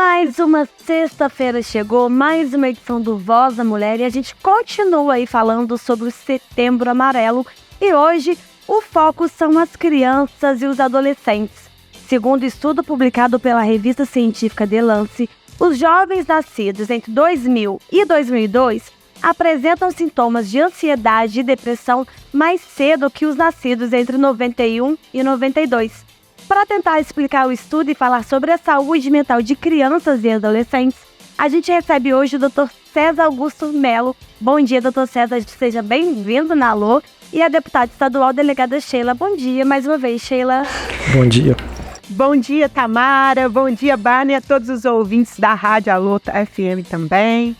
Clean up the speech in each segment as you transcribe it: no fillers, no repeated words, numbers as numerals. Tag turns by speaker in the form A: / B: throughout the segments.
A: Mais uma sexta-feira chegou, mais uma edição do Voz da Mulher e a gente continua aí falando sobre o Setembro Amarelo e hoje o foco são as crianças e os adolescentes. Segundo estudo publicado pela revista científica The Lancet, os jovens nascidos entre 2000 e 2002 apresentam sintomas de ansiedade e depressão mais cedo que os nascidos entre 91 e 92. Para tentar explicar o estudo e falar sobre a saúde mental de crianças e adolescentes, a gente recebe hoje o Dr. César Augusto Melo. Bom dia, Dr. César, seja bem-vindo na Alô. E a deputada estadual delegada Sheila. Bom dia mais uma vez, Sheila.
B: Bom dia.
C: Bom dia, Tamara. Bom dia, Barney, a todos os ouvintes da Rádio Alô FM também.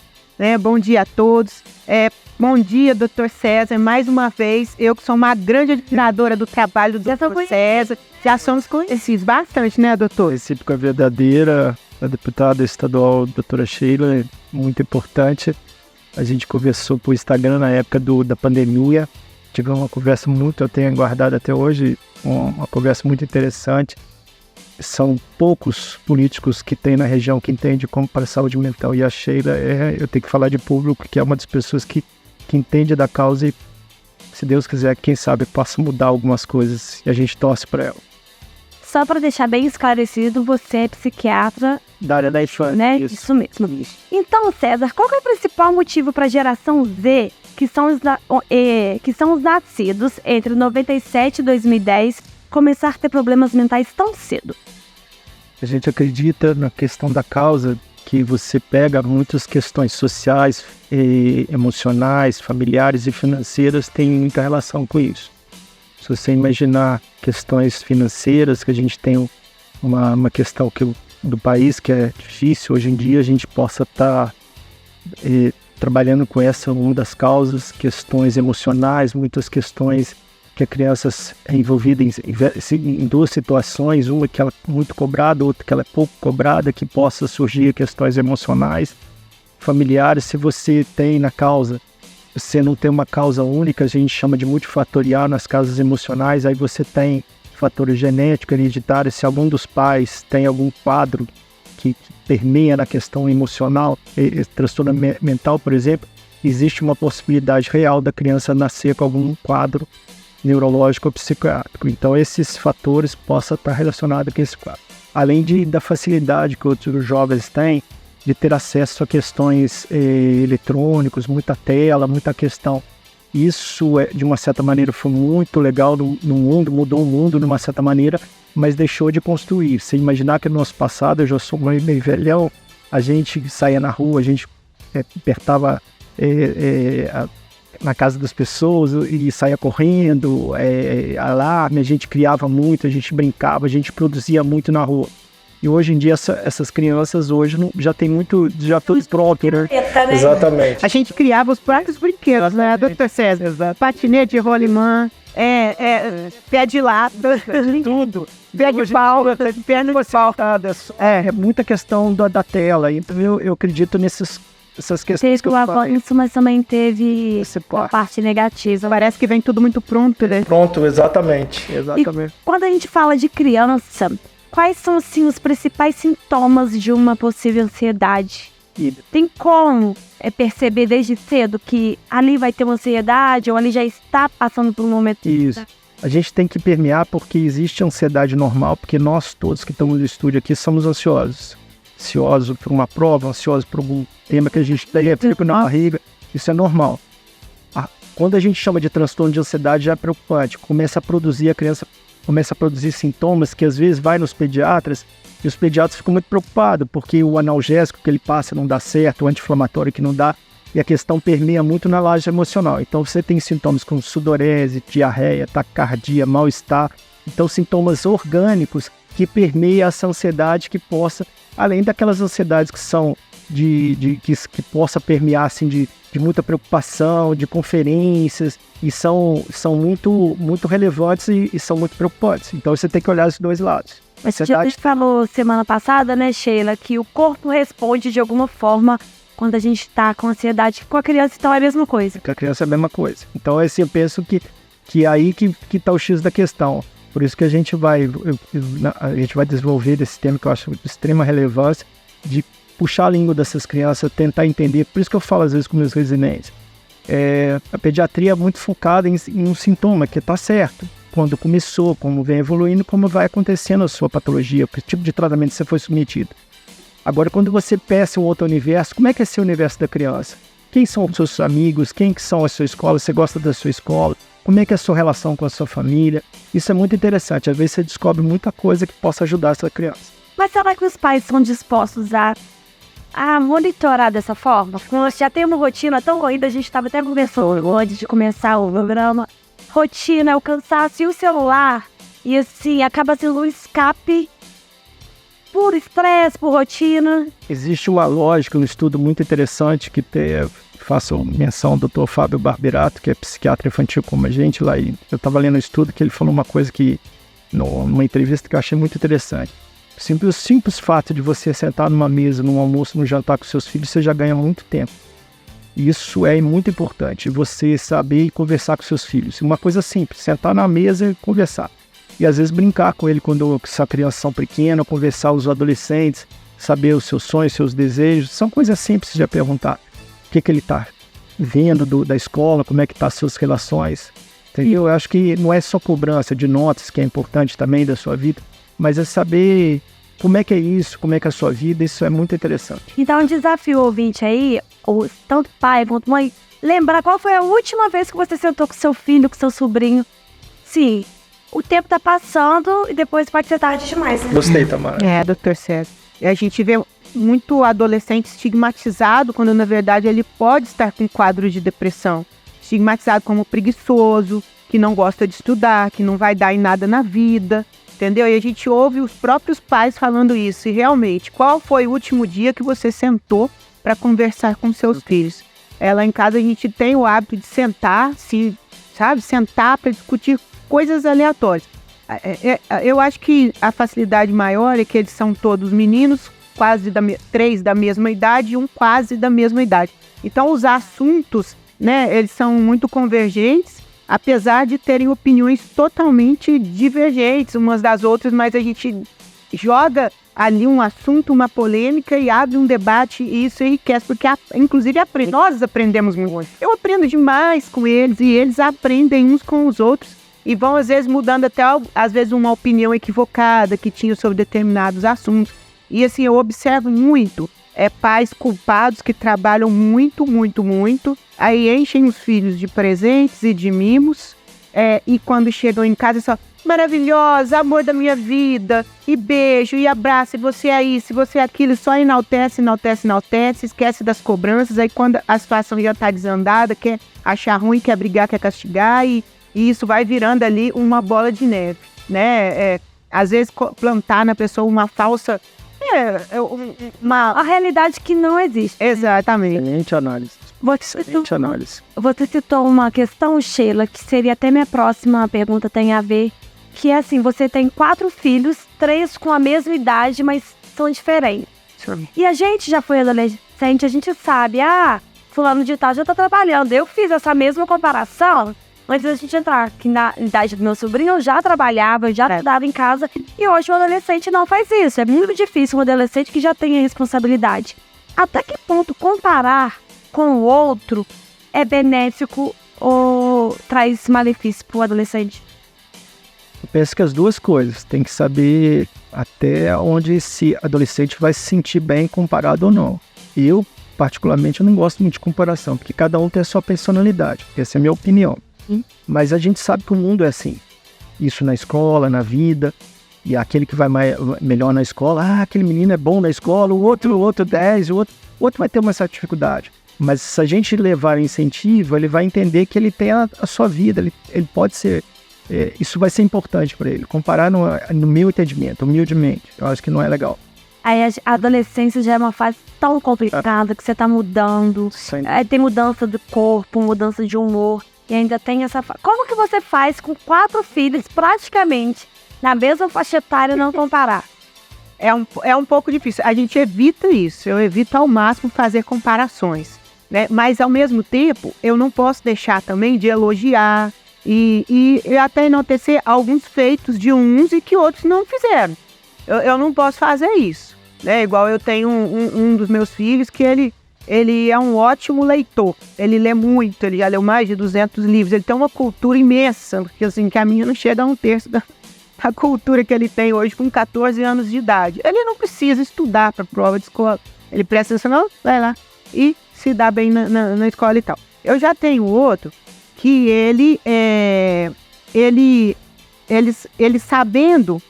C: Bom dia a todos. Bom dia, Dr. César. Mais uma vez, eu que sou uma grande admiradora do trabalho do Dr. César. Já somos conhecidos bastante, né, doutor?
B: Recíproca verdadeira, a deputada estadual, doutora Sheila, é muito importante. A gente conversou por Instagram na época da pandemia. Tivemos uma conversa eu tenho guardado até hoje, uma conversa muito interessante. São poucos políticos que tem na região que entendem como para a saúde mental. E a Sheila, eu tenho que falar de público, que é uma das pessoas que entende da causa e, se Deus quiser, quem sabe, possa mudar algumas coisas e a gente torce para ela.
A: Só para deixar bem esclarecido, você é psiquiatra
B: da área da infância,
A: né? Isso mesmo. Então, César, qual que é o principal motivo para a geração Z, que são os nascidos entre 97 e 2010, começar a ter problemas mentais tão cedo?
B: A gente acredita na questão da causa, que você pega muitas questões sociais, emocionais, familiares e financeiras, tem muita relação com isso. Se você imaginar questões financeiras, que a gente tem uma questão do país que é difícil, hoje em dia a gente possa estar trabalhando com uma das causas, questões emocionais, muitas questões que a criança é envolvida em duas situações, uma que ela é muito cobrada, outra que ela é pouco cobrada, que possa surgir questões emocionais, familiares. Se você tem na causa, você não tem uma causa única, a gente chama de multifatorial nas causas emocionais, aí você tem fatores genéticos, hereditários, se algum dos pais tem algum quadro que permeia na questão emocional, transtorno mental, por exemplo, existe uma possibilidade real da criança nascer com algum quadro neurológico ou psiquiátrico. Então esses fatores possam estar relacionados com esse quadro. Além da facilidade que outros jovens têm de ter acesso a questões eletrônicos, muita tela, muita questão. Isso, de uma certa maneira, foi muito legal no mundo, mudou o mundo de uma certa maneira, mas deixou de construir. Você imaginar que no nosso passado, eu já sou meio velhão, a gente saía na rua, a gente apertava na casa das pessoas e saía correndo, alarme, a gente criava muito, a gente brincava, a gente produzia muito na rua. E hoje em dia essas crianças hoje já tem muito, já tudo pronto, né?
C: Exatamente. A gente criava os próprios brinquedos, né, Dr. César? Exato. Patinete, rolimã, pé de lata, tudo. Pé de pau, perna de pau.
B: É muita questão da tela. Então eu acredito essas questões que eu falo.
A: Isso, mas também teve a parte negativa.
C: Parece que vem tudo muito pronto, né?
B: Pronto, exatamente.
A: E quando a gente fala de criança, quais são, assim, os principais sintomas de uma possível ansiedade? Tem como perceber desde cedo que ali vai ter uma ansiedade ou ali já está passando por um momento?
B: Isso. A gente tem que permear porque existe ansiedade normal, porque nós todos que estamos no estúdio aqui somos ansiosos. Ansiosos por uma prova, ansiosos por algum tema que a gente tem, fica na barriga. Isso é normal. Quando a gente chama de transtorno de ansiedade já é preocupante. A criança começa a produzir sintomas que às vezes vai nos pediatras e os pediatras ficam muito preocupados porque o analgésico que ele passa não dá certo, o anti-inflamatório que não dá, e a questão permeia muito na laje emocional. Então você tem sintomas como sudorese, diarreia, taquicardia, mal-estar, então sintomas orgânicos que permeiam essa ansiedade que possa, além daquelas ansiedades que são que possa permear assim, de muita preocupação, de conferências, e são muito, muito relevantes e são muito preocupantes. Então você tem que olhar os dois lados.
A: Mas a gente falou semana passada, né, Sheila, que o corpo responde de alguma forma quando a gente está com ansiedade. Com a criança, então, é a mesma coisa.
B: Com a criança é a mesma coisa. Então, assim, eu penso que é aí que está o X da questão. Por isso que a gente vai desenvolver esse tema que eu acho de extrema relevância, de puxar a língua dessas crianças, tentar entender. Por isso que eu falo às vezes com meus residentes. A pediatria é muito focada em um sintoma, que está certo. Quando começou, como vem evoluindo, como vai acontecendo a sua patologia, que tipo de tratamento você foi submetido. Agora, quando você pensa em um outro universo, como é que é esse universo da criança? Quem são os seus amigos? Quem que são a sua escola? Você gosta da sua escola? Como é que é a sua relação com a sua família? Isso é muito interessante. Às vezes você descobre muita coisa que possa ajudar essa criança.
A: Mas será que os pais são dispostos a monitorar dessa forma? Como já tem uma rotina tão corrida, a gente estava até conversando antes de começar o programa. Rotina, o cansaço e o celular. E assim, acaba sendo um escape por estresse, por rotina.
B: Existe uma lógica, um estudo muito interessante que faço menção ao Dr. Fábio Barberato, que é psiquiatra infantil como a gente lá. E eu estava lendo um estudo que ele falou uma coisa que, numa entrevista que eu achei muito interessante. O simples fato de você sentar numa mesa, num almoço, num jantar com seus filhos, você já ganha muito tempo. Isso é muito importante, você saber conversar com seus filhos. Uma coisa simples, sentar na mesa e conversar. E às vezes brincar com ele quando essa criança são pequena, conversar com os adolescentes, saber os seus sonhos, seus desejos. São coisas simples de perguntar. O que ele está vendo da escola, como é que estão as suas relações. Entendeu? Eu acho que não é só cobrança de notas, que é importante também da sua vida, mas é saber como é que é isso, como é que é a sua vida. Isso é muito interessante.
A: Então, um desafio ouvinte aí, ou tanto pai quanto mãe, lembrar qual foi a última vez que você sentou com seu filho, com seu sobrinho. Sim, o tempo tá passando e depois pode ser tarde demais, né?
B: Gostei, Tamara.
C: Dr. César. A gente vê muito adolescente estigmatizado, quando na verdade ele pode estar com quadro de depressão. Estigmatizado como preguiçoso, que não gosta de estudar, que não vai dar em nada na vida, entendeu? E a gente ouve os próprios pais falando isso. E realmente, qual foi o último dia que você sentou para conversar com seus filhos? Lá em casa a gente tem o hábito de sentar, sentar para discutir coisas aleatórias. Eu acho que a facilidade maior é que eles são todos meninos, três da mesma idade e um quase da mesma idade. Então os assuntos, eles são muito convergentes, apesar de terem opiniões totalmente divergentes umas das outras, mas a gente joga ali um assunto, uma polêmica e abre um debate e isso enriquece, porque inclusive nós aprendemos muito. Eu aprendo demais com eles e eles aprendem uns com os outros e vão às vezes mudando até às vezes uma opinião equivocada que tinham sobre determinados assuntos. E assim, eu observo muito pais culpados que trabalham muito, muito, muito, aí enchem os filhos de presentes e de mimos, e quando chegam em casa só, maravilhosa, amor da minha vida, e beijo, e abraço, e você é isso, e você é aquilo, só enaltece, esquece das cobranças, aí quando a situação já está desandada, quer achar ruim, quer brigar, quer castigar, e isso vai virando ali uma bola de neve, né? Às vezes plantar na pessoa uma falsa...
A: A realidade que não existe.
C: Exatamente.
B: Excelente análise.
A: Você citou uma questão, Sheila, que seria até minha próxima pergunta, tem a ver, que é assim, você tem 4 filhos, 3 com a mesma idade, mas são diferentes.
C: Sim.
A: E a gente já foi adolescente, a gente sabe, fulano de tal já tá trabalhando. Eu fiz essa mesma comparação antes da gente entrar, que na idade do meu sobrinho eu já trabalhava, eu já estudava em casa, e hoje o adolescente não faz isso. É muito difícil um adolescente que já tem a responsabilidade. Até que ponto comparar com o outro é benéfico ou traz malefício para o adolescente?
B: Eu penso que as duas coisas. Tem que saber até onde esse adolescente vai se sentir bem comparado ou não. Eu, particularmente, eu não gosto muito de comparação, porque cada um tem a sua personalidade. Essa é a minha opinião. Mas a gente sabe que o mundo é assim. Isso na escola, na vida. E aquele que vai melhor na escola, aquele menino é bom na escola, o outro 10, o outro vai ter uma certa dificuldade. Mas se a gente levar incentivo, ele vai entender que ele tem a sua vida, ele pode ser... isso vai ser importante para ele. Comparar no meu entendimento, humildemente, eu acho que não é legal.
A: Aí a adolescência já é uma fase tão complicada que você tá mudando. Tem mudança de corpo, mudança de humor. E ainda tem essa... Como que você faz com 4 filhos praticamente na mesma faixa etária não comparar?
C: É um pouco difícil. A gente evita isso. Eu evito ao máximo fazer comparações, né? Mas ao mesmo tempo, eu não posso deixar também de elogiar e até enaltecer alguns feitos de uns e que outros não fizeram. Eu não posso fazer isso, né? Igual eu tenho um dos meus filhos que ele é um ótimo leitor. Ele lê muito, ele já leu mais de 200 livros. Ele tem uma cultura imensa, porque assim, que a minha não chega a um terço da cultura que ele tem hoje com 14 anos de idade. Ele não precisa estudar para prova de escola. Ele presta atenção, vai lá e se dá bem na escola e tal. Eu já tenho outro que ele sabendo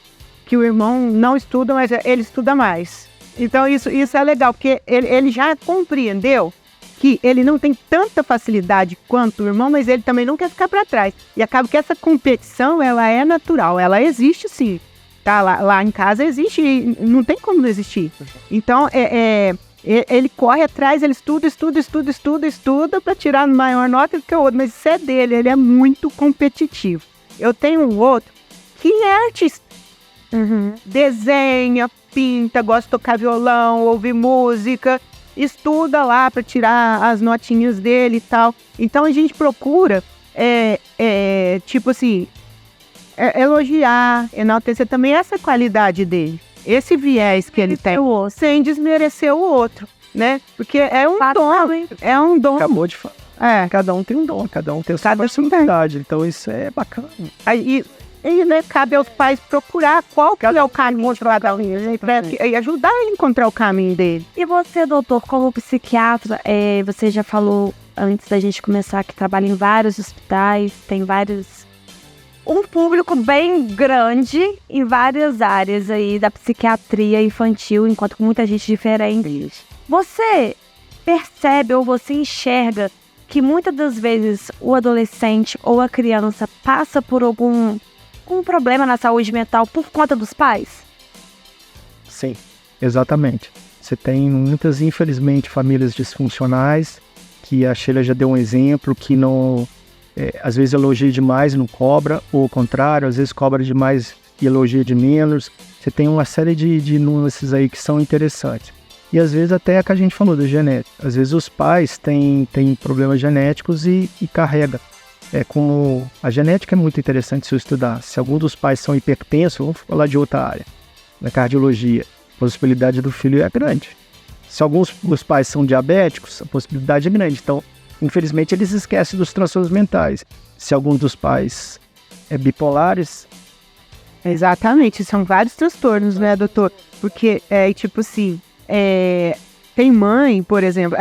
C: que o irmão não estuda, mas ele estuda mais. Então isso é legal, porque ele já compreendeu que ele não tem tanta facilidade quanto o irmão, mas ele também não quer ficar para trás. E acaba que essa competição, ela é natural, ela existe sim. Tá? Lá em casa existe, não tem como não existir. Então, ele corre atrás, ele estuda para tirar maior nota do que o outro, mas isso é dele, ele é muito competitivo. Eu tenho um outro que é artista. Desenha, pinta, gosta de tocar violão, ouvir música, estuda lá para tirar as notinhas dele e tal. Então a gente procura, tipo assim, elogiar, enaltecer também essa qualidade dele, esse viés que ele tem, sem desmerecer o outro, né? Porque é um dom.
B: Acabou de falar. Cada um tem um dom, cada um tem a sua personalidade. Então isso é bacana.
C: E né, cabe aos pais procurar qual que é o caminho de cada um, e ajudar ele a encontrar o caminho dele.
A: E você, doutor, como psiquiatra, você já falou antes da gente começar que trabalha em vários hospitais, tem um público bem grande em várias áreas aí da psiquiatria infantil, enquanto com muita gente diferente. Você percebe ou você enxerga que muitas das vezes o adolescente ou a criança passa por algum problema na saúde mental por conta dos pais?
B: Sim, exatamente. Você tem muitas, infelizmente, famílias disfuncionais, que a Sheila já deu um exemplo, que não, às vezes elogia demais e não cobra, ou o contrário, às vezes cobra demais e elogia de menos. Você tem uma série de nuances aí que são interessantes. E às vezes até a que a gente falou da genética. Às vezes os pais têm problemas genéticos e carregam. Como a genética é muito interessante se eu estudar. Se algum dos pais são hipertensos, vamos falar de outra área, na cardiologia, a possibilidade do filho é grande. Se alguns dos pais são diabéticos, a possibilidade é grande. Então, infelizmente, eles esquecem dos transtornos mentais. Se algum dos pais é bipolares...
C: Exatamente, são vários transtornos, né, doutor? Porque, tipo assim... Tem mãe, por exemplo,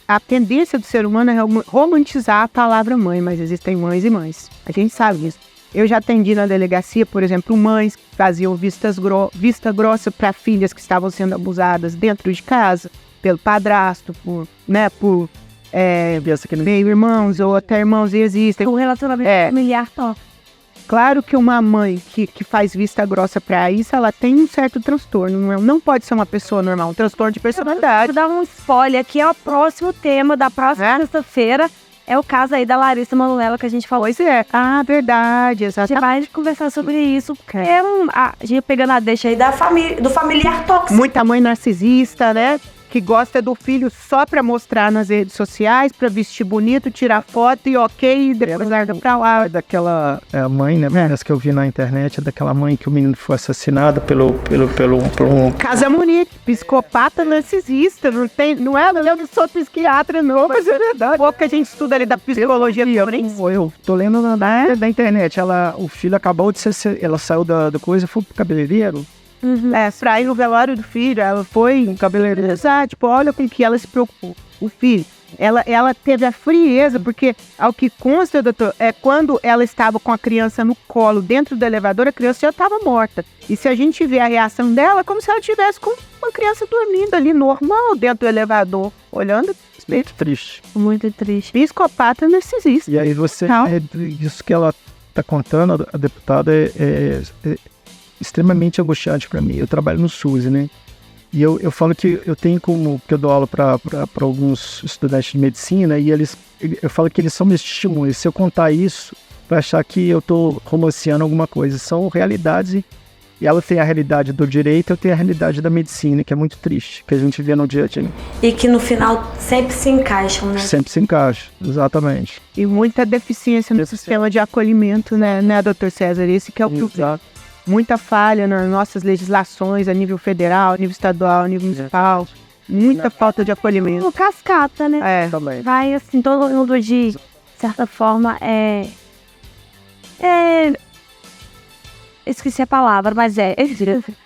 C: a tendência do ser humano é romantizar a palavra mãe, mas existem mães e mães. A gente sabe disso. Eu já atendi na delegacia, por exemplo, mães que faziam vista grossa para filhas que estavam sendo abusadas dentro de casa, pelo padrasto, por meio-irmãos ou até irmãos, e existem.
A: O relacionamento familiar top.
C: Claro que uma mãe que faz vista grossa para isso, ela tem um certo transtorno. Não pode ser uma pessoa normal, um transtorno de personalidade.
A: Vou dar um spoiler aqui, é o próximo tema da próxima sexta-feira. É o caso aí da Larissa Manoela que a gente falou.
C: Pois é. Ah, verdade, exatamente.
A: A gente vai conversar sobre isso. A gente pegando a deixa aí do familiar tóxico.
C: Muita mãe narcisista, né? Que gosta do filho só pra mostrar nas redes sociais, pra vestir bonito, tirar foto e ok, e depois larga pra lá.
B: É daquela mãe, né? Essa que eu vi na internet, é daquela mãe que o menino foi assassinado pelo
C: Casa Munique, psicopata narcisista, não eu sou psiquiatra não, mas é verdade. Pouco que a gente estuda ali da psicologia.
B: Eu tô lendo da internet, o filho acabou de ela saiu da coisa e foi pro cabeleireiro.
C: Pra ir no velório do filho, ela foi um cabeleireiro. Tipo, olha com que ela se preocupou. O filho, ela teve a frieza, porque ao que consta, doutor, quando ela estava com a criança no colo dentro do elevador, a criança já estava morta. E se a gente vê a reação dela, é como se ela estivesse com uma criança dormindo ali, normal, dentro do elevador, olhando.
B: Muito triste.
A: Muito triste.
C: Psicopata narcisista.
B: E aí isso que ela tá contando, a deputada, é extremamente angustiante para mim. Eu trabalho no SUS, né? E eu falo que eu tenho que eu dou aula para alguns estudantes de medicina e eu falo que eles são meus testemunhos. Se eu contar isso, vai achar que eu tô romanceando alguma coisa. São realidades e ela tem a realidade do direito, eu tenho a realidade da medicina, que é muito triste, que a gente vê no dia a dia.
A: E que no final sempre se encaixam, né?
B: Sempre se encaixa, exatamente.
C: E muita deficiência no sistema de acolhimento, né, doutor César? Esse que é o problema. muita falha nas nossas legislações a nível federal, a nível estadual, a nível municipal, muita falta de acolhimento.
A: O cascata, né?
B: Também.
A: Vai assim, todo mundo de certa forma esqueci a palavra, mas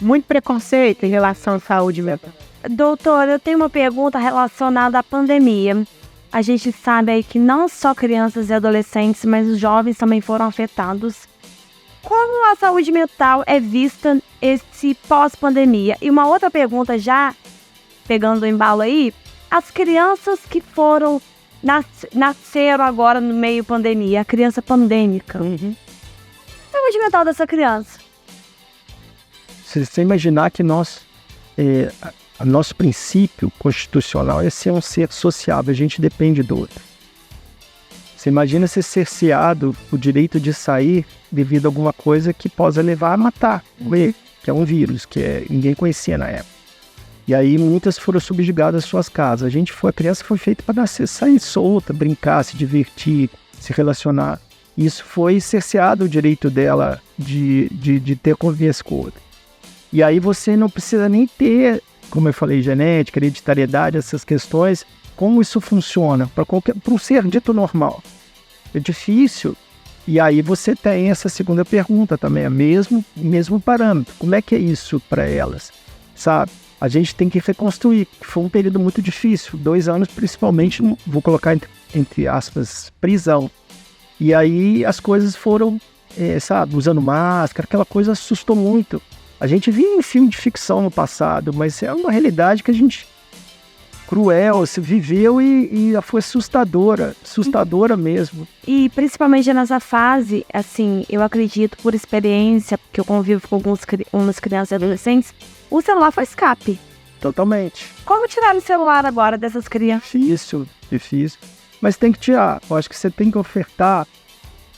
C: Muito preconceito em relação à saúde mental.
A: Doutor, eu tenho uma pergunta relacionada à pandemia. A gente sabe aí que não só crianças e adolescentes, mas os jovens também foram afetados. Como a saúde mental é vista esse pós-pandemia? E uma outra pergunta já, pegando o embalo aí, as crianças que foram, nasceram agora no meio pandemia, a criança pandêmica. Saúde mental dessa criança.
B: Se você imaginar que nosso princípio constitucional é ser um ser sociável, a gente depende do outro. Você imagina ser cerceado o direito de sair devido a alguma coisa que possa levar a matar, que é um vírus, ninguém conhecia na época. E aí muitas foram subjugadas às suas casas. A criança foi feita para sair solta, brincar, se divertir, se relacionar. Isso foi cerceado o direito dela de ter convivência com o outro. E aí você não precisa nem ter, como eu falei, genética, hereditariedade, essas questões, como isso funciona para um ser dito normal. É difícil. E aí você tem essa segunda pergunta também, é mesmo parâmetro. Como é que é isso para elas? Sabe? A gente tem que reconstruir, que foi um período muito difícil, 2 anos principalmente, vou colocar entre aspas, prisão. E aí as coisas foram, usando máscara, aquela coisa assustou muito. A gente via em filme de ficção no passado, mas é uma realidade que a gente, cruel, se viveu e foi assustadora mesmo.
A: E principalmente nessa fase, assim, eu acredito por experiência, porque eu convivo com algumas crianças e adolescentes, o celular foi escape.
B: Totalmente.
A: Como tirar o celular agora dessas crianças?
B: Difícil. Mas tem que tirar. Eu acho que você tem que ofertar.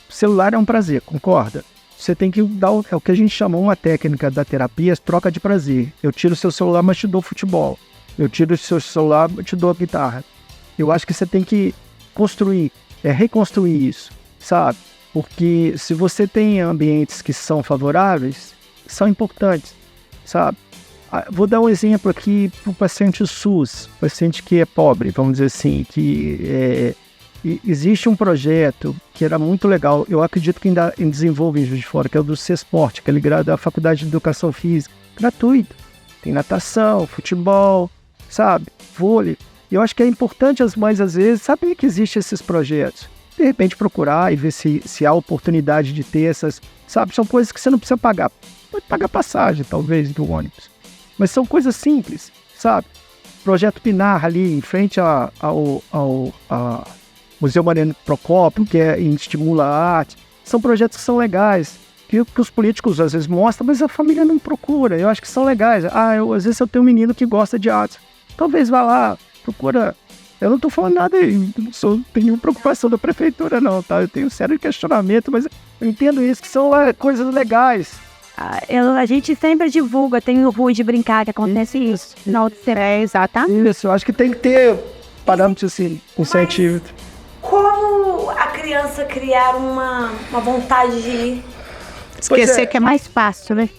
B: O celular é um prazer, concorda? Você tem que dar o que a gente chamou uma técnica da terapia, troca de prazer. Eu tiro o seu celular, mas te dou futebol. Eu tiro o seu celular, mas te dou a guitarra. Eu acho que você tem que reconstruir isso, sabe? Porque se você tem ambientes que são favoráveis, são importantes, sabe? Vou dar um exemplo aqui para o paciente SUS, paciente que é pobre, vamos dizer assim, que existe um projeto que era muito legal, eu acredito que ainda desenvolve em Juiz de Fora, que é o do CESPORT, que é ligado da Faculdade de Educação Física, gratuito. Tem natação, futebol, sabe, vôlei. E eu acho que é importante as mães, às vezes, saber que existem esses projetos. De repente procurar e ver se há oportunidade de ter essas, sabe, são coisas que você não precisa pagar. Pode pagar passagem, talvez, do ônibus. Mas são coisas simples, sabe? Projeto Pinar ali, em frente ao Museu Mariano Procópio, que estimula a arte. São projetos que são legais, que os políticos às vezes mostram, mas a família não procura. Eu acho que são legais. Às vezes eu tenho um menino que gosta de arte. Talvez vá lá, procura. Eu não estou falando nada aí, não tenho nenhuma preocupação da prefeitura não, tá? Eu tenho um sério questionamento, mas eu entendo isso, que são coisas legais.
A: A gente sempre divulga, tem o Rui de Brincar, que acontece isso. Final de semana.
C: Exatamente.
B: Isso, eu acho que tem que ter parâmetros assim, incentivo.
A: Como a criança criar uma vontade de ir?
C: Esquecer que é mais fácil, né?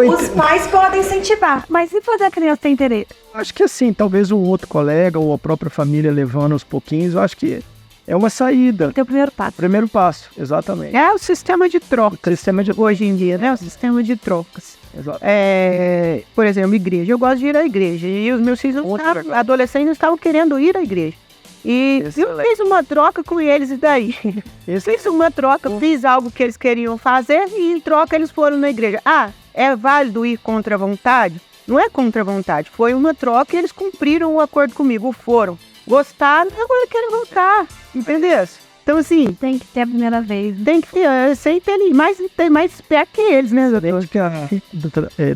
A: Os pais podem incentivar, mas se fazer a criança ter interesse?
B: Acho que assim, talvez um outro colega ou a própria família levando aos pouquinhos, eu acho que é uma saída.
A: Tem o primeiro passo.
B: Primeiro passo, exatamente.
C: É o sistema de troca. Hoje em dia, né? O sistema de trocas.
B: Exato.
C: Por exemplo, igreja. Eu gosto de ir à igreja. E os meus filhos, adolescentes, não estavam querendo ir à igreja. E eu fiz uma troca com eles, e daí? Fiz uma troca, fiz algo que eles queriam fazer e em troca eles foram na igreja. É válido ir contra a vontade? Não é contra a vontade, foi uma troca e eles cumpriram o acordo comigo, foram. Gostaram, agora querem voltar, entendeu? Então assim...
A: Tem que ter a primeira vez.
C: Tem que ter, eu sei ter mais perto que eles, né, doutor?
B: Eu acho que a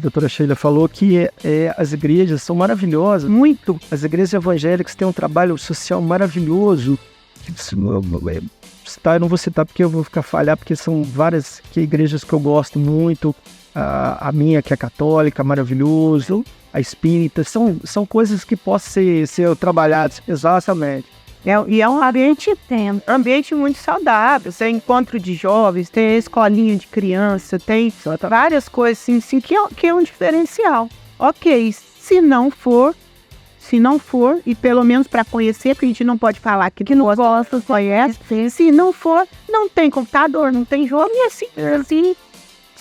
B: doutora Sheila falou que as igrejas são maravilhosas.
C: Muito.
B: As igrejas evangélicas têm um trabalho social maravilhoso. Eu não vou citar porque eu vou ficar falhar, porque são várias igrejas que eu gosto muito. A minha, que é católica, maravilhoso. A espírita, são coisas que possam ser trabalhadas. Exatamente.
C: E é um ambiente muito saudável. Tem encontro de jovens, tem escolinha de criança, tem várias coisas assim, que é um diferencial. Ok, se não for, e pelo menos para conhecer, porque a gente não pode falar que não gosta, conhece. Se não for, não tem computador, não tem jogo, e assim.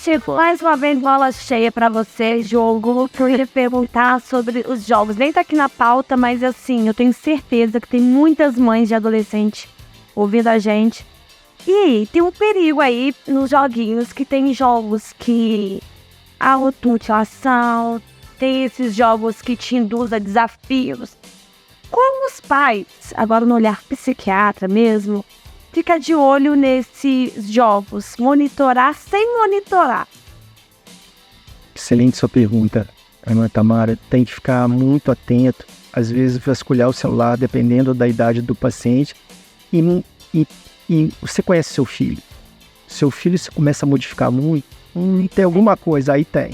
A: Tipo, mais uma vez, bola cheia pra você, jogo. Eu ia perguntar sobre os jogos. Nem tá aqui na pauta, mas assim, eu tenho certeza que tem muitas mães de adolescente ouvindo a gente. E tem um perigo aí nos joguinhos, que tem jogos que automutilação, tem esses jogos que te induzem a desafios. Como os pais, agora no olhar psiquiatra mesmo, fica de olho nesses jogos, monitorar sem monitorar?
B: Excelente sua pergunta, Ana Tamara. Tem que ficar muito atento, às vezes vasculhar o celular, dependendo da idade do paciente. E você conhece seu filho? Seu filho se começa a modificar muito, tem alguma coisa, aí tem.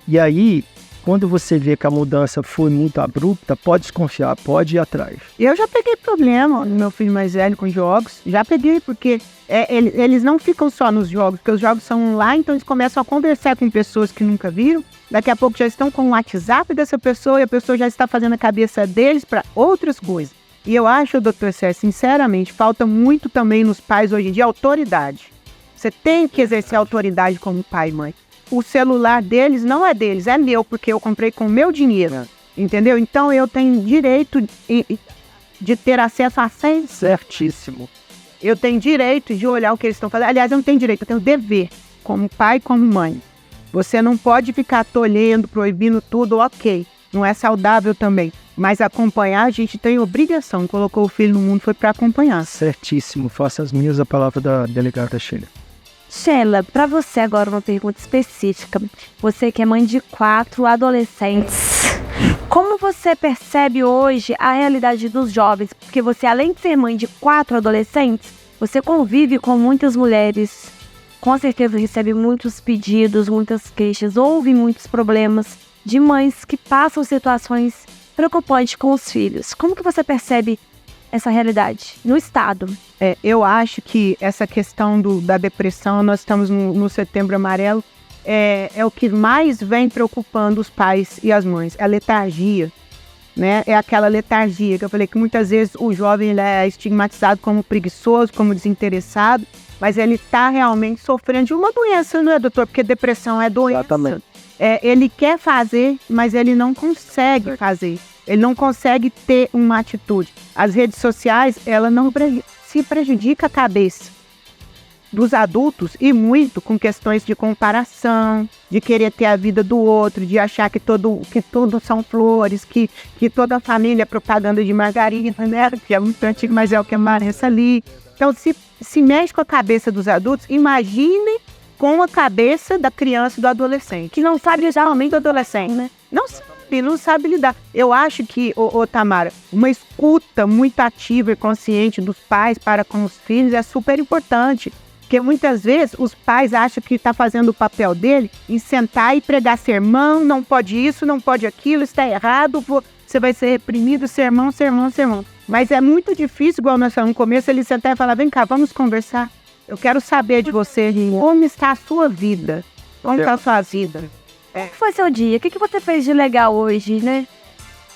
B: E aí, quando você vê que a mudança foi muito abrupta, pode desconfiar, pode ir atrás.
C: Eu já peguei problema no meu filho mais velho com jogos. Já peguei, porque eles não ficam só nos jogos, porque os jogos são online, então eles começam a conversar com pessoas que nunca viram. Daqui a pouco já estão com o WhatsApp dessa pessoa e a pessoa já está fazendo a cabeça deles para outras coisas. E eu acho, doutor Sérgio, sinceramente, falta muito também nos pais hoje em dia autoridade. Você tem que exercer autoridade como pai e mãe. O celular deles não é deles, é meu, porque eu comprei com o meu dinheiro, entendeu? Então eu tenho direito de ter acesso a senha.
B: Certíssimo.
C: Eu tenho direito de olhar o que eles estão fazendo. Aliás, eu não tenho direito, eu tenho dever, como pai e como mãe. Você não pode ficar tolhendo, proibindo tudo, ok. Não é saudável também. Mas acompanhar, a gente tem obrigação. Colocou o filho no mundo, foi para acompanhar.
B: Certíssimo. Faça as minhas a palavra da delegada Sheila.
A: Sheila, para você agora uma pergunta específica. Você que é mãe de 4 adolescentes, como você percebe hoje a realidade dos jovens? Porque você, além de ser mãe de 4 adolescentes, você convive com muitas mulheres. Com certeza recebe muitos pedidos, muitas queixas, ouve muitos problemas de mães que passam situações preocupantes com os filhos. Como que você percebe essa realidade no estado?
C: Eu acho que essa questão da depressão, nós estamos no Setembro Amarelo, é o que mais vem preocupando os pais e as mães, é a letargia, né? É aquela letargia que eu falei que muitas vezes o jovem ele é estigmatizado como preguiçoso, como desinteressado, mas ele está realmente sofrendo de uma doença, não é, doutor? Porque depressão é doença.
B: Exatamente.
C: Ele quer fazer, mas ele não consegue fazer. Ele não consegue ter uma atitude. As redes sociais, ela não se prejudica a cabeça dos adultos e muito com questões de comparação, de querer ter a vida do outro, de achar que tudo são flores, que toda a família é propaganda de margarina, né? Que é muito antigo, mas é o que aparece ali. Então, se mexe com a cabeça dos adultos, imagine com a cabeça da criança e do adolescente.
A: Que não sabe realmente do adolescente, né?
C: Não sabe lidar. Eu acho que, Tamara, uma escuta muito ativa e consciente dos pais para com os filhos é super importante. Porque muitas vezes os pais acham que está fazendo o papel dele em sentar e pregar sermão, não pode isso, não pode aquilo, está errado, você vai ser reprimido, sermão. Mas é muito difícil, igual nós falamos no começo, ele sentar e falar, vem cá, vamos conversar. Eu quero saber de você, como está a sua vida? Como está a sua vida?
A: Como foi seu dia? O que você fez de legal hoje, né?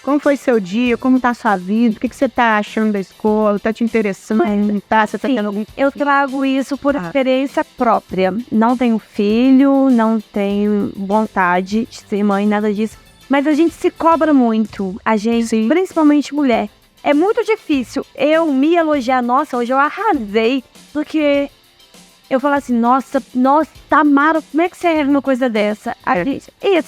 C: Como foi seu dia? Como está a sua vida? O que você está achando da escola? Está te interessando? Você tá tendo algum...
A: Eu trago isso por experiência própria. Não tenho filho, não tenho vontade de ser mãe, nada disso. Mas a gente se cobra muito. A gente, sim, principalmente mulher. É muito difícil eu me elogiar. Nossa, hoje eu arrasei. Porque eu falo assim, nossa, Tamara, como é que você erra uma coisa dessa? A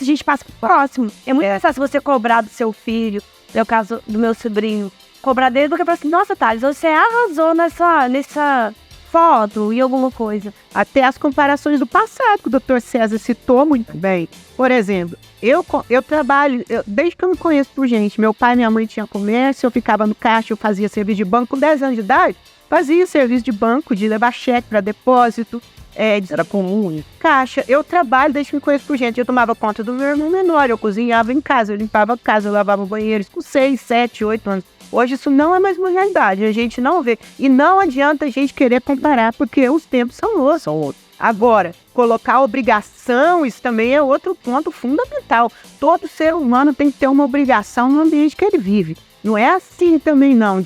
A: gente passa pro próximo. É muito fácil você cobrar do seu filho, no caso do meu sobrinho, cobrar dele do que falar assim, nossa, Thales, você arrasou nessa foto e alguma coisa.
C: Até as comparações do passado, que o Dr. César citou muito bem. Por exemplo, eu trabalho, desde que eu me conheço por gente, meu pai e minha mãe tinham comércio, eu ficava no caixa, eu fazia serviço de banco com 10 anos de idade. Fazia serviço de banco, de levar cheque para depósito.
B: Era comum.
C: Caixa. Eu trabalho desde que me conheço por gente. Eu tomava conta do meu irmão menor, eu cozinhava em casa, eu limpava a casa, eu lavava o banheiro com 6, 7, 8 anos. Hoje isso não é mais uma realidade, a gente não vê. E não adianta a gente querer comparar, porque os tempos são outros. Agora, colocar obrigação, isso também é outro ponto fundamental. Todo ser humano tem que ter uma obrigação no ambiente que ele vive. Não é assim também não,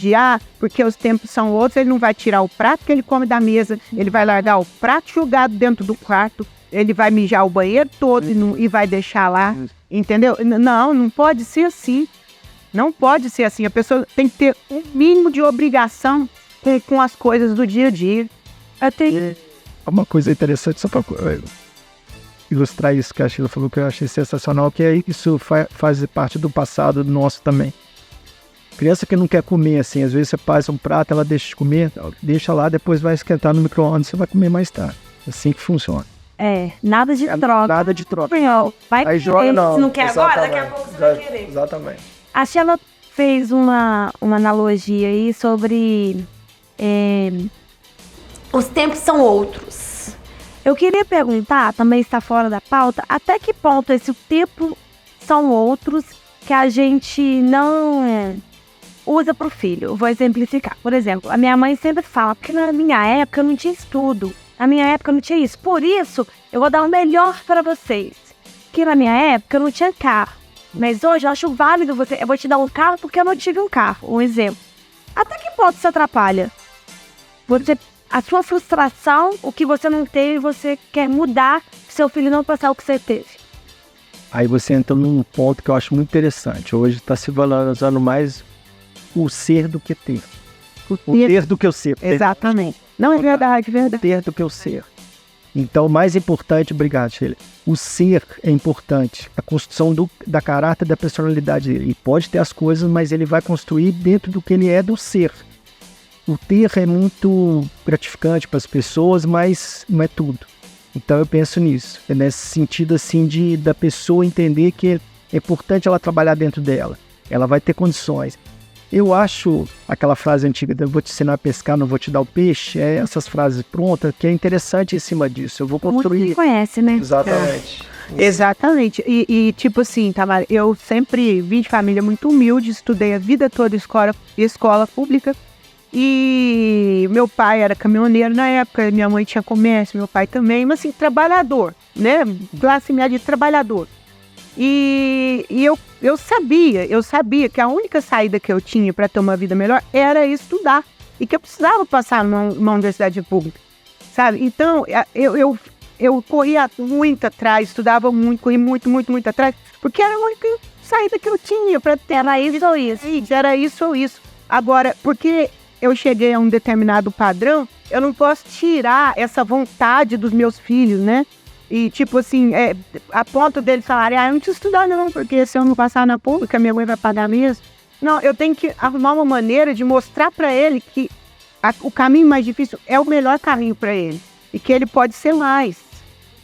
C: porque os tempos são outros, ele não vai tirar o prato que ele come da mesa, ele vai largar o prato jogado dentro do quarto, ele vai mijar o banheiro todo e vai deixar lá, entendeu? Não pode ser assim. Não pode ser assim. A pessoa tem que ter um mínimo de obrigação com as coisas do dia a dia.
B: Uma coisa interessante, só para ilustrar isso que a Sheila falou, que eu achei sensacional, que é isso faz parte do passado nosso também. Criança que não quer comer, assim, às vezes você faz um prato, ela deixa de comer, deixa lá, depois vai esquentar no micro-ondas, você vai comer mais tarde. Assim que funciona.
A: Nada de troca.
B: Nada de troca.
A: Vai
B: aí joga, não.
A: Se não quer agora, daqui a pouco você vai querer.
B: Exatamente.
A: A Sheila fez uma analogia aí sobre os tempos são outros. Eu queria perguntar, também está fora da pauta, até que ponto esse tempo são outros que a gente não usa para o filho. Eu vou exemplificar. Por exemplo, a minha mãe sempre fala, porque na minha época eu não tinha estudo, na minha época eu não tinha isso, por isso eu vou dar o melhor para vocês. Que na minha época eu não tinha carro, mas hoje eu acho válido eu vou te dar um carro porque eu não tive um carro, um exemplo. Até que ponto isso atrapalha? A sua frustração, o que você não teve, você quer mudar, seu filho não passar o que você teve.
B: Aí você entra num ponto que eu acho muito interessante. Hoje está se valorizando mais o ser do que ter. O ter do que o ser.
C: Exatamente. Não, é verdade.
B: Ter do que o ser. Então, o mais importante, obrigado, Sheila, o ser é importante. A construção da caráter, da personalidade dele. Ele pode ter as coisas, mas ele vai construir dentro do que ele é do ser. O ter é muito gratificante para as pessoas, mas não é tudo. Então eu penso nisso. É nesse sentido assim da pessoa entender que é importante ela trabalhar dentro dela. Ela vai ter condições. Eu acho aquela frase antiga, eu vou te ensinar a pescar, não vou te dar o peixe, essas frases prontas, que é interessante em cima disso. Eu vou construir.
A: Muito conhece, né?
B: Exatamente.
C: Exatamente. E tipo assim, Tamara, eu sempre vim de família muito humilde, estudei a vida toda escola pública. E meu pai era caminhoneiro na época, minha mãe tinha comércio, meu pai também, mas assim, trabalhador, né? Classe média de trabalhador. E eu sabia que a única saída que eu tinha para ter uma vida melhor era estudar. E que eu precisava passar numa universidade pública, sabe? Então, eu corria muito atrás, estudava muito, corria muito atrás, porque era a única saída que eu tinha para ter.
A: Era isso ou isso?
C: Era isso ou isso. Agora, porque eu cheguei a um determinado padrão, eu não posso tirar essa vontade dos meus filhos, né? E tipo assim, a ponto deles falarem, eu não preciso estudar não, porque se eu não passar na pública, minha mãe vai pagar mesmo. Não, eu tenho que arrumar uma maneira de mostrar para ele que o caminho mais difícil é o melhor caminho para ele. E que ele pode ser mais.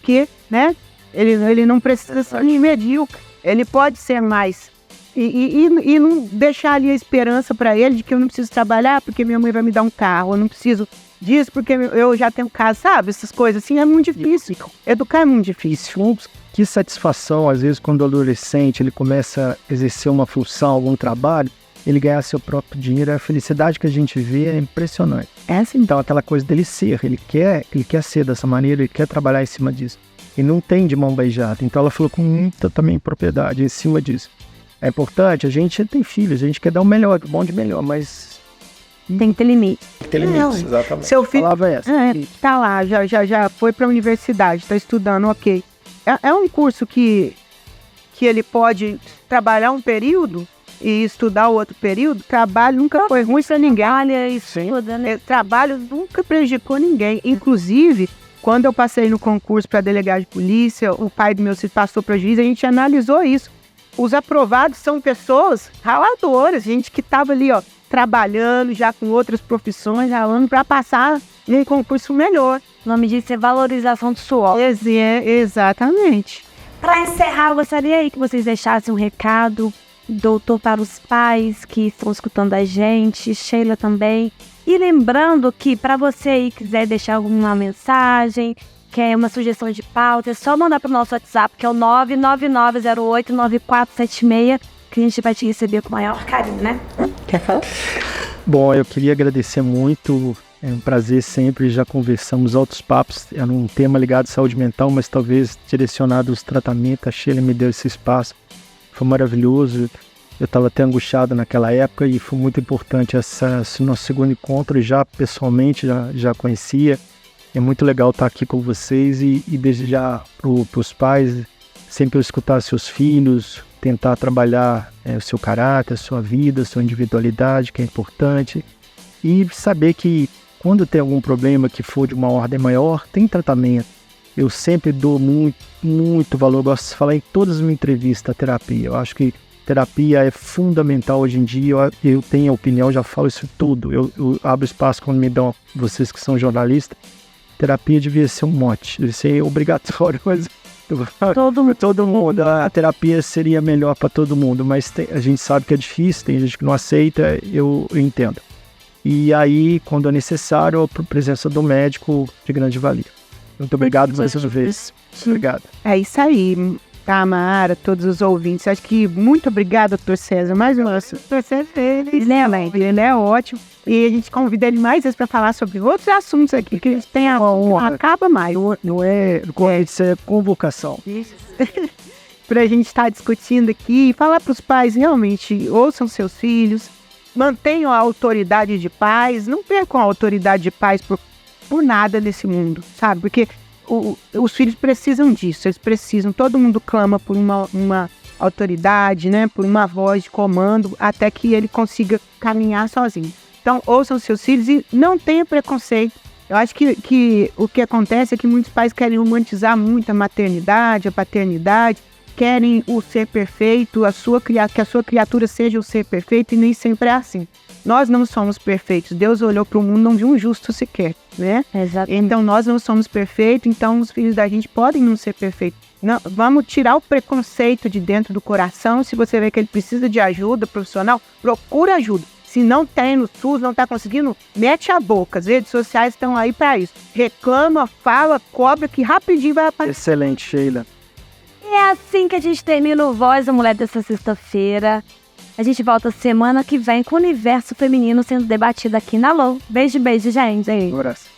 C: Que, né? Ele não precisa ser medíocre. Ele pode ser mais. E não deixar ali a esperança para ele de que eu não preciso trabalhar porque minha mãe vai me dar um carro, eu não preciso disso porque eu já tenho casa, sabe? Essas coisas assim é muito difícil. Educar é muito difícil.
B: Que satisfação, às vezes, quando o adolescente ele começa a exercer uma função, algum trabalho, ele ganhar seu próprio dinheiro. A felicidade que a gente vê é impressionante.
C: Assim.
B: Então, aquela coisa dele ser, ele quer ser dessa maneira, ele quer trabalhar em cima disso. E não tem de mão beijada. Então, ela falou com muita também propriedade em cima disso. É importante, a gente tem filhos, a gente quer dar o melhor, o bom de melhor, mas...
A: Tem que ter limite.
B: Tem que ter limites, exatamente.
C: Seu filho,
B: a palavra é essa.
C: Tá lá, já foi pra universidade, tá estudando, ok. É um curso que ele pode trabalhar um período e estudar o outro período. Trabalho nunca foi ruim pra ninguém.
A: Olha, estuda, né?
C: Trabalho nunca prejudicou ninguém. Inclusive, quando eu passei no concurso para delegado de polícia, o pai do meu filho passou para juiz, a gente analisou isso. Os aprovados são pessoas raladoras, gente que estava ali, trabalhando já com outras profissões, ralando para passar em um concurso melhor.
A: O nome disso é valorização do suor.
C: Exatamente.
A: Para encerrar, eu gostaria aí que vocês deixassem um recado, doutor, para os pais que estão escutando a gente, Sheila também. E lembrando que para você aí quiser deixar alguma mensagem, quer uma sugestão de pauta, é só mandar para o nosso WhatsApp, que é o 999089476, que a gente vai te receber com o maior carinho, né?
B: Bom, eu queria agradecer muito, é um prazer sempre, já conversamos altos papos, era um tema ligado à saúde mental, mas talvez direcionado aos tratamentos. A Sheila me deu esse espaço, foi maravilhoso, eu estava até angustiado naquela época e foi muito importante esse nosso segundo encontro, já pessoalmente, já conhecia. É muito legal estar aqui com vocês e desejar para os pais sempre escutar seus filhos, tentar trabalhar o seu caráter, a sua vida, a sua individualidade, que é importante. E saber que quando tem algum problema que for de uma ordem maior, tem tratamento. Eu sempre dou muito valor, gosto de falar em todas as minhas entrevistas a terapia. Eu acho que terapia é fundamental hoje em dia. Eu tenho a opinião, já falo isso tudo. Eu abro espaço quando me dão, vocês que são jornalistas, terapia devia ser um mote, devia ser obrigatório, mas todo mundo, a terapia seria melhor para todo mundo, mas a gente sabe que é difícil, tem gente que não aceita, eu entendo. E aí, quando é necessário, a presença do médico de grande valia. Muito obrigado mais uma vez. Obrigado.
C: É isso aí, Tamara, todos os ouvintes. Acho que muito obrigado, doutor César. Mais uma vez, doutor César, ele é ótimo. E a gente convida ele mais vezes para falar sobre outros assuntos aqui, que a gente tem não acaba mais.
B: Isso é convocação.
C: Para a gente estar discutindo aqui e falar para os pais, realmente, ouçam seus filhos, mantenham a autoridade de pais, não percam a autoridade de pais por nada nesse mundo, sabe? Porque os filhos precisam disso, eles precisam, todo mundo clama por uma autoridade, né? Por uma voz de comando, até que ele consiga caminhar sozinho. Então, ouçam seus filhos e não tenha preconceito. Eu acho que o que acontece é que muitos pais querem romantizar muito a maternidade, a paternidade, querem o ser perfeito, que a sua criatura seja o ser perfeito, e nem sempre é assim. Nós não somos perfeitos. Deus olhou para o mundo e não viu um justo sequer, né?
A: Exato.
C: Então, nós não somos perfeitos, então os filhos da gente podem não ser perfeitos. Não, vamos tirar o preconceito de dentro do coração. Se você vê que ele precisa de ajuda profissional, procura ajuda. Se não tem no SUS, não está conseguindo, mete a boca. As redes sociais estão aí para isso. Reclama, fala, cobra, que rapidinho vai aparecer.
B: Excelente, Sheila.
A: E é assim que a gente termina o Voz da Mulher dessa sexta-feira. A gente volta semana que vem com o universo feminino sendo debatido aqui na Alô. Beijo, gente.
B: Um abraço.